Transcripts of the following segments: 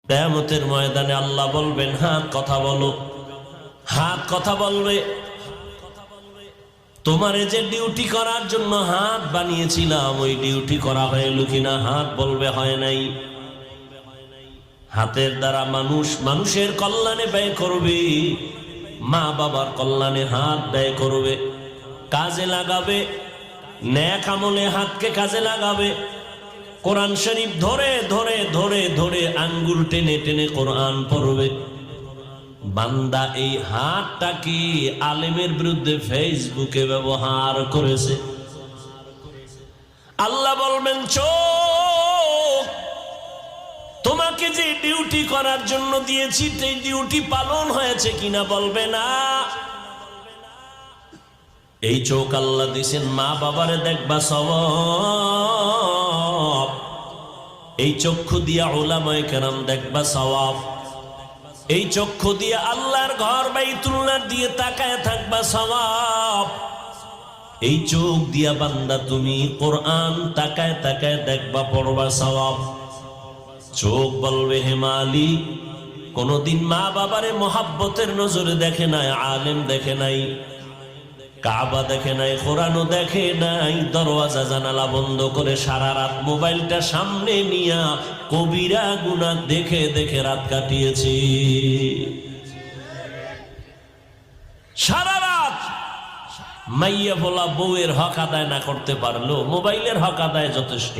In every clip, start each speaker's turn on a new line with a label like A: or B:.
A: কিয়ামতের ময়দানে আল্লাহ বলবেন, হাত কথা বলো। হাত কথা বলবে। তোমারে যে ডিউটি করার জন্য হাত বানিয়েছিলাম, ওই ডিউটি করা হইল কিনা? হাত বলবে হয় নাই। হাতের দ্বারা মানুষের কল্যাণে ব্যয় করবে, মা বাবার কল্যাণে হাত ব্যয় করবে, কাজে লাগাবে, নেক আমলে হাতকে কাজে লাগাবে। কোরআন শরীফ ধরে ধরে ধরে ধরে আঙ্গুল টেনে টেনে কোরআন পড়বে। বান্দা এই হাতটাকে আলেমের বিরুদ্ধে ফেসবুকে ব্যবহার করেছে। আল্লাহ বলবেন, চোখ, তোমাকে যে ডিউটি করার জন্য দিয়েছি সেই ডিউটি পালন হয়েছে কিনা? বলবে না। এই চোখ আল্লাহ দিয়েছেন মা বাবারে দেখবা সওয়াব, এই চক্ষু দিয়া উলামায়ে কেরাম দেখবা সওয়াব, এই চক্ষু দিয়ে আল্লাহর ঘর বাইতুল্লাহ দিয়ে তাকায় থাকবা সওয়াব, এই চোখ দিয়া বান্দা তুমি কোরআন তাকায় তাকায় দেখবা পড়বা সওয়াব। চোখ বলবে, হে মালিক, কোনদিন মা বাবারে মোহাব্বতের নজরে দেখে নাই, আলেম দেখে নাই, কাবা দেখে নাই, কোরআনও দেখে নাই, দরওয়াজা জানালা বন্ধ করে সারা রাত মোবাইলটা সামনে নিয়া কবিরা গুনাহ দেখে দেখে রাত কাটিয়েছি। সারা রাত মাইয়া বলা বউয়ের হক আদায় না করতে পারলো, মোবাইলের হক আদায় যথেষ্ট।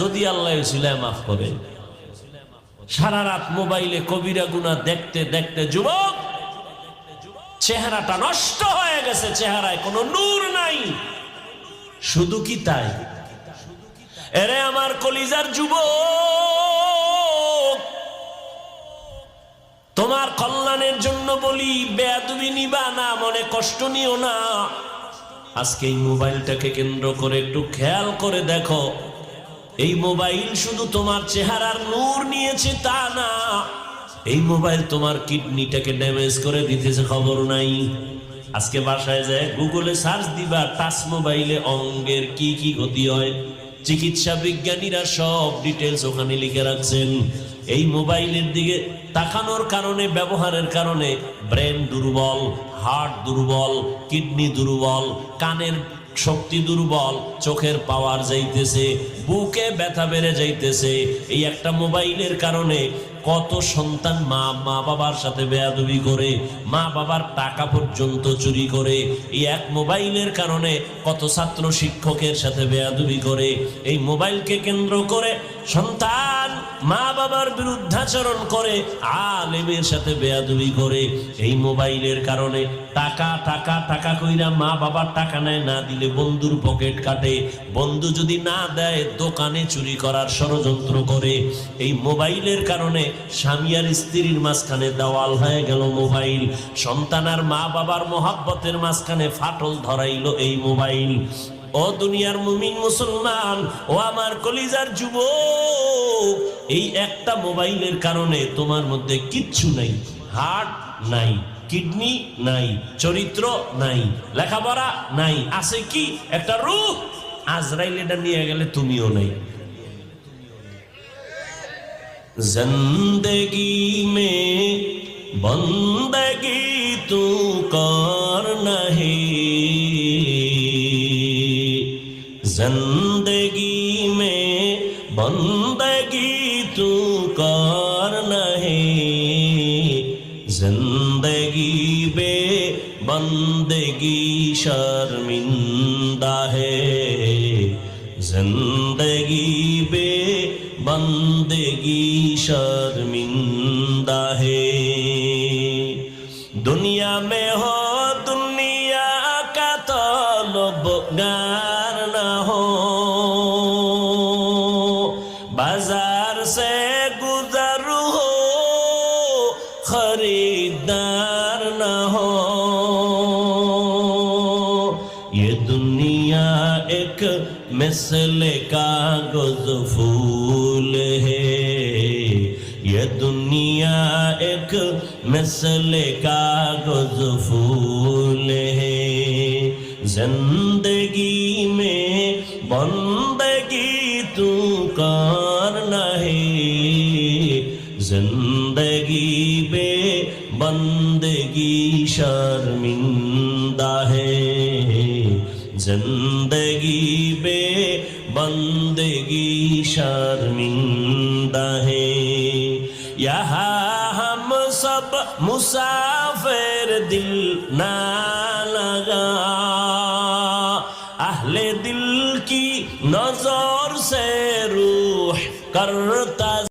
A: যদি আল্লাহ সিলাই মাফ করে, সারা রাত মোবাইলে কবিরা গুনাহ দেখতে দেখতে যুবক চেহারাটা নষ্ট হয়ে গেছে, চেহারায় কোনো নূর নাই। শুধু কি তাই? এরে আমার কলিজার যুবক, তোমার কল্যাণের জন্য বলি, বেয়াদবি নিবা না, মনে কষ্ট নিও না। আজকে এই মোবাইলটাকে কেন্দ্র করে একটু খেয়াল করে দেখো, এই মোবাইল শুধু তোমার চেহারার নূর নিয়েছে তা না, এই মোবাইল তোমার কিডনিটাকে ড্যামেজ করে দিতেছে, খবর নাই। আজকে বাসায় যায় গুগলে সার্চ দিবা, টাচ মোবাইলে অঙ্গের কি কি ক্ষতি হয়, চিকিৎসা বিজ্ঞানীরা সব ডিটেলস ওখানে লিখে রাখছেন। এই মোবাইলের দিকে তাকানোর কারণে, ব্যবহারের কারণে ব্রেন দুর্বল, হার্ট দুর্বল, কিডনি দুর্বল, কানের শক্তি দুর্বল, চোখের পাওয়ার যাইতেছে, বুকে ব্যথা বেড়ে যাইতেছে। এই একটা মোবাইলের কারণে কত সন্তান মা বাবার সাথে বেয়াদবি করে, মা বাবার টাকা পর্যন্ত চুরি করে। এই এক মোবাইলের কারণে কত ছাত্র শিক্ষকের সাথে বেয়াদবি করে। এই মোবাইলকে কেন্দ্র করে সন্তান মা বাবার বিরুদ্ধাচরণ করে, আলেমের সাথে বেয়াদবি করে। এই মোবাইলের কারণে টাকা টাকা টাকা কইরা মা বাবার টাকা নেয়, না দিলে বন্ধুর পকেট কাটে, বন্ধু যদি না দেয় দোকানে চুরি করার ষড়যন্ত্র করে। এই মোবাইলের কারণে স্বামী আর স্ত্রীর মাঝখানে দেওয়াল হয়ে গেল মোবাইল, সন্তান আর মা বাবার মোহাব্বতের মাঝখানে ফাটল ধরাইলো এই মোবাইল। ও দুনিয়ার মুমিন মুসলমান, ও আমার কলিজার যুবক, এই একটা মোবাইলের কারণে তোমার মধ্যে কিচ্ছু নাই, হার্ট নাই, কিডনি নাই, চরিত্র নাই, লেখাপড়া নাই, আছে কি একটা রূহ। আজরাইল এটা নিয়ে গেলে তুমিও নাই। जिंदगी में बंदगी तू कर नहीं, जिंदगी में बंदगी तू कर नहीं, जिंदगी बे बंदगी शर्मिंदा है, जिंदगी बे बंदगी शर्मिंदा है। दुनिया में हो दुनिया का तलबगार न हो, बाजार से गुजर हो खरीदार न हो। ये दुनिया एक मिसले कागज फूल है, ये दुनिया एक मिसले कागज फूल है, जिंदगी में बंदगी तू कर नहीं, जिंदगी बे बंदगी शर्मिंदा है, जिंदगी बे बंदगी शर्मिंदा है। यहाँ हम सब मुसाफिर दिल ना लगा, अहले दिल की नजर से रूह करता